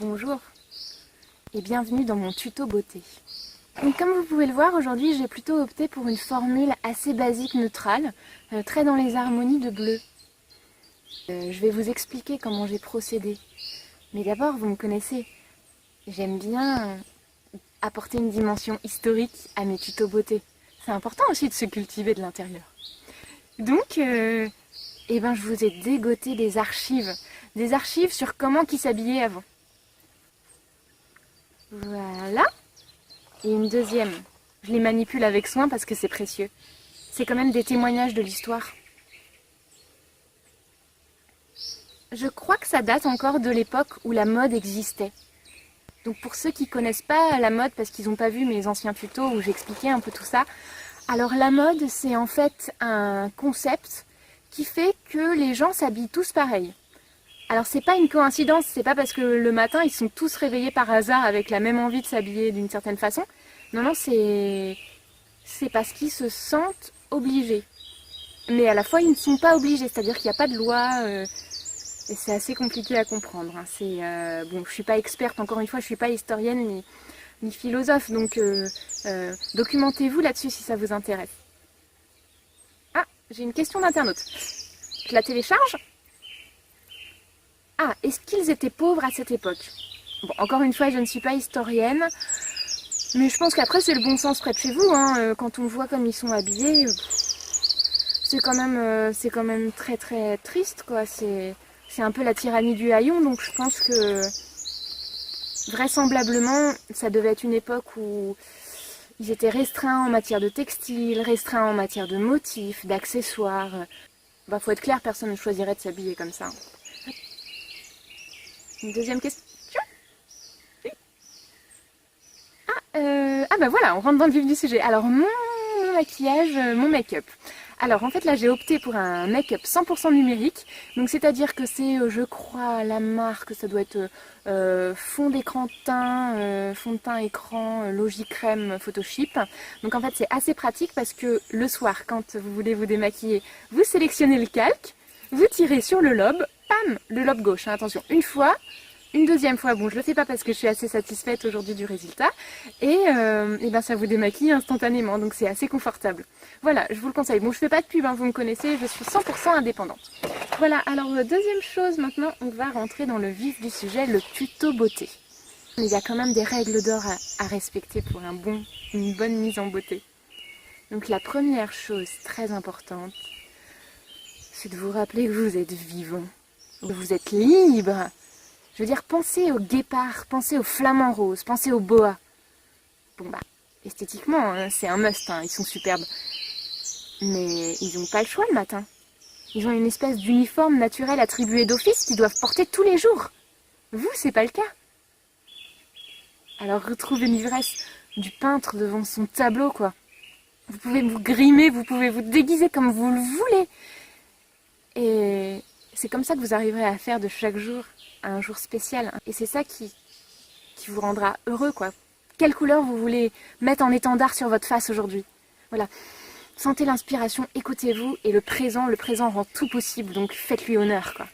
Bonjour et bienvenue dans mon tuto beauté. Donc comme vous pouvez le voir, aujourd'hui j'ai plutôt opté pour une formule assez basique neutrale, très dans les harmonies de bleu. Je vais vous expliquer comment j'ai procédé. Mais d'abord, vous me connaissez, j'aime bien apporter une dimension historique à mes tutos beauté. C'est important aussi de se cultiver de l'intérieur. Donc, je vous ai dégoté des archives sur comment qui s'habillait avant. Voilà. Et une deuxième. Je les manipule avec soin parce que c'est précieux. C'est quand même des témoignages de l'histoire. Je crois que ça date encore de l'époque où la mode existait. Donc pour ceux qui ne connaissent pas la mode parce qu'ils n'ont pas vu mes anciens tutos où j'expliquais un peu tout ça, alors la mode c'est en fait un concept qui fait que les gens s'habillent tous pareil. Alors c'est pas une coïncidence, c'est pas parce que le matin ils sont tous réveillés par hasard avec la même envie de s'habiller d'une certaine façon. Non, c'est parce qu'ils se sentent obligés. Mais à la fois ils ne sont pas obligés, c'est-à-dire qu'il n'y a pas de loi et c'est assez compliqué à comprendre. Bon, je suis pas experte, encore une fois, je suis pas historienne ni philosophe, donc documentez-vous là-dessus si ça vous intéresse. Ah, j'ai une question d'internaute. Je la télécharge ? Ah, est-ce qu'ils étaient pauvres à cette époque? Bon, encore une fois, je ne suis pas historienne, mais je pense qu'après c'est le bon sens près de chez vous, hein. Quand on voit comme ils sont habillés, c'est quand même très très triste, quoi. C'est un peu la tyrannie du haillon, donc je pense que vraisemblablement ça devait être une époque où ils étaient restreints en matière de textile, restreints en matière de motifs, d'accessoires. Bah, faut être clair, personne ne choisirait de s'habiller comme ça. Une deuxième question. Bah voilà, on rentre dans le vif du sujet. Alors mon maquillage, mon make-up. Alors en fait là j'ai opté pour un make-up 100% numérique. Donc c'est-à-dire que c'est, je crois, la marque, ça doit être fond d'écran teint, fond de teint écran, Logicrème Photoshop. Donc en fait c'est assez pratique parce que le soir quand vous voulez vous démaquiller, vous sélectionnez le calque, vous tirez sur le lobe, pam, le lobe gauche, hein, attention, une fois. Une deuxième fois, bon je le fais pas parce que je suis assez satisfaite aujourd'hui du résultat, et ça vous démaquille instantanément, donc c'est assez confortable. Voilà, je vous le conseille. Bon, je fais pas de pub, hein, vous me connaissez, je suis 100% indépendante. Voilà, alors deuxième chose, maintenant on va rentrer dans le vif du sujet, le tuto beauté. Il y a quand même des règles d'or à respecter pour une bonne mise en beauté. Donc la première chose très importante, c'est de vous rappeler que vous êtes vivant, que vous êtes libre. Je veux dire, pensez aux guépards, pensez aux flamants roses, pensez aux boas. Bon bah, esthétiquement, hein, c'est un must, hein, ils sont superbes. Mais ils n'ont pas le choix le matin. Ils ont une espèce d'uniforme naturel attribué d'office qu'ils doivent porter tous les jours. Vous, c'est pas le cas. Alors retrouvez l'ivresse du peintre devant son tableau, quoi. Vous pouvez vous grimer, vous pouvez vous déguiser comme vous le voulez. Et c'est comme ça que vous arriverez à faire de chaque jour un jour spécial. Et c'est ça qui vous rendra heureux, quoi. Quelle couleur vous voulez mettre en étendard sur votre face aujourd'hui? Voilà. Sentez l'inspiration, écoutez-vous, et le présent rend tout possible, donc faites-lui honneur, quoi.